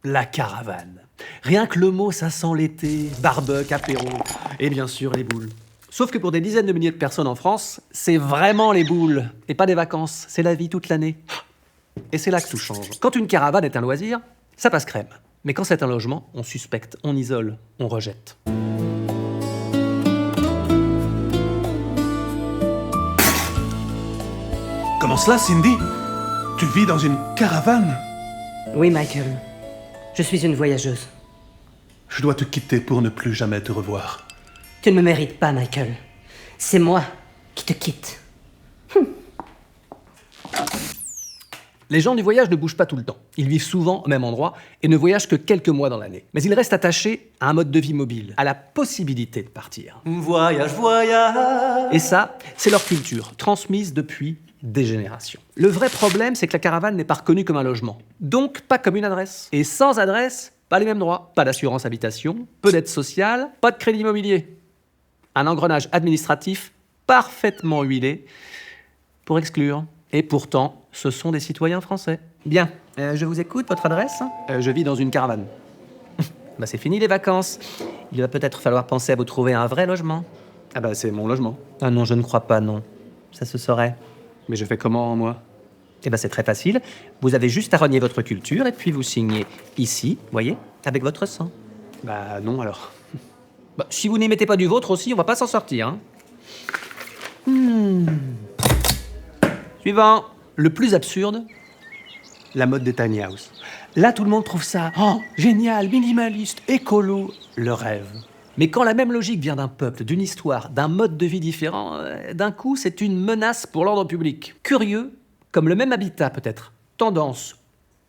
La caravane. Rien que le mot, ça sent l'été, barbecue, apéro, et bien sûr les boules. Sauf que pour des dizaines de milliers de personnes en France, c'est vraiment les boules, et pas des vacances, c'est la vie toute l'année. Et c'est là que tout change. Quand une caravane est un loisir, ça passe crème. Mais quand c'est un logement, on suspecte, on isole, on rejette. Comment cela, Cindy? Tu vis dans une caravane? Oui, Michael. Je suis une voyageuse. Je dois te quitter pour ne plus jamais te revoir. Tu ne me mérites pas, Michael. C'est moi qui te quitte. Les gens du voyage ne bougent pas tout le temps. Ils vivent souvent au même endroit et ne voyagent que quelques mois dans l'année. Mais ils restent attachés à un mode de vie mobile, à la possibilité de partir. Voyage, voyage. Et ça, c'est leur culture, transmise depuis des générations. Le vrai problème, c'est que la caravane n'est pas reconnue comme un logement, donc pas comme une adresse. Et sans adresse, pas les mêmes droits. Pas d'assurance habitation, peu d'aide sociale, pas de crédit immobilier. Un engrenage administratif parfaitement huilé pour exclure. Et pourtant, ce sont des citoyens français. Bien, je vous écoute, votre adresse? Je vis dans une caravane. Bah c'est fini les vacances. Il va peut-être falloir penser à vous trouver un vrai logement. Ah bah c'est mon logement. Ah non, je ne crois pas, non. Ça se saurait. Mais je fais comment, moi? Eh ben c'est très facile. Vous avez juste à renier votre culture et puis vous signez ici, voyez, avec votre sang. Bah non alors. Bah, si vous n'y mettez pas du vôtre aussi, on va pas s'en sortir, hein. Suivant. Le plus absurde, la mode des tiny house. Là, tout le monde trouve ça génial, minimaliste, écolo, le rêve. Mais quand la même logique vient d'un peuple, d'une histoire, d'un mode de vie différent, d'un coup, c'est une menace pour l'ordre public. Curieux, comme le même habitat peut-être, tendance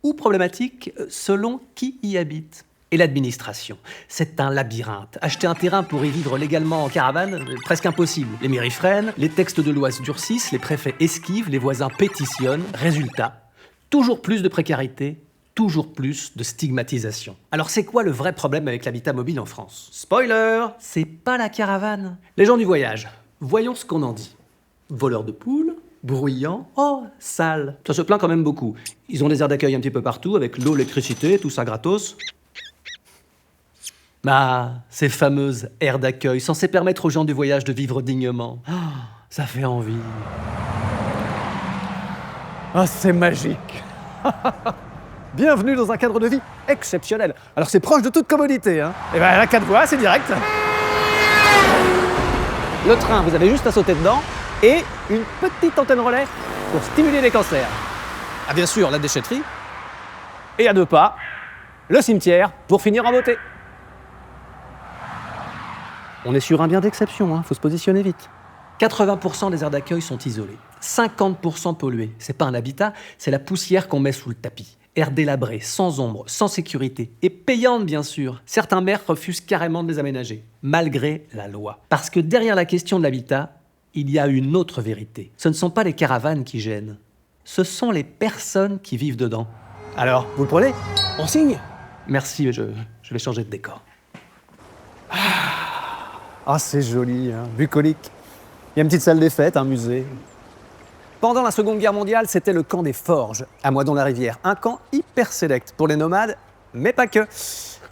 ou problématique selon qui y habite. Et l'administration, c'est un labyrinthe. Acheter un terrain pour y vivre légalement en caravane, presque impossible. Les mairies freinent, les textes de loi se durcissent, les préfets esquivent, les voisins pétitionnent. Résultat, toujours plus de précarité, toujours plus de stigmatisation. Alors c'est quoi le vrai problème avec l'habitat mobile en France? Spoiler, c'est pas la caravane. Les gens du voyage, voyons ce qu'on en dit. Voleurs de poules, bruyants, sale. Ça se plaint quand même beaucoup. Ils ont des aires d'accueil un petit peu partout, avec l'eau, l'électricité, tout ça gratos. Ah, ces fameuses aires d'accueil, censées permettre aux gens du voyage de vivre dignement. Ça fait envie. Ah, c'est magique. Bienvenue dans un cadre de vie exceptionnel. Alors c'est proche de toute commodité, hein. Et ben la 4 voies, c'est direct. Le train, vous avez juste à sauter dedans. Et une petite antenne relais pour stimuler les cancers. Ah bien sûr, la déchetterie. Et à 2 pas, le cimetière pour finir en beauté. On est sur un bien d'exception, hein, faut se positionner vite. 80% des aires d'accueil sont isolées, 50% polluées. C'est pas un habitat, c'est la poussière qu'on met sous le tapis. Aires délabrées, sans ombre, sans sécurité, et payantes bien sûr. Certains maires refusent carrément de les aménager, malgré la loi. Parce que derrière la question de l'habitat, il y a une autre vérité. Ce ne sont pas les caravanes qui gênent, ce sont les personnes qui vivent dedans. Alors, vous le prenez? On signe? Merci, mais je vais changer de décor. Ah, c'est joli, hein, bucolique. Il y a une petite salle des fêtes, un musée. Pendant la Seconde Guerre mondiale, c'était le camp des Forges, à Moidon-la-Rivière. Un camp hyper sélect pour les nomades, mais pas que.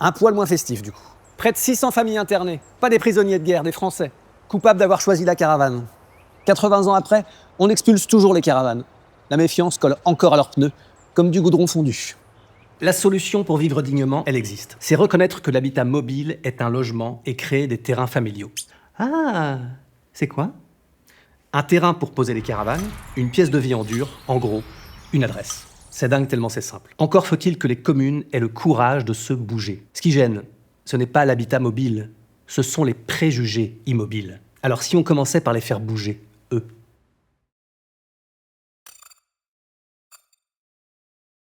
Un poil moins festif, du coup. Près de 600 familles internées. Pas des prisonniers de guerre, des Français. Coupables d'avoir choisi la caravane. 80 ans après, on expulse toujours les caravanes. La méfiance colle encore à leurs pneus, comme du goudron fondu. La solution pour vivre dignement, elle existe. C'est reconnaître que l'habitat mobile est un logement et créer des terrains familiaux. Ah, c'est quoi? Un terrain pour poser les caravanes, une pièce de vie en dur, en gros, une adresse. C'est dingue tellement c'est simple. Encore faut-il que les communes aient le courage de se bouger. Ce qui gêne, ce n'est pas l'habitat mobile, ce sont les préjugés immobiles. Alors si on commençait par les faire bouger, eux.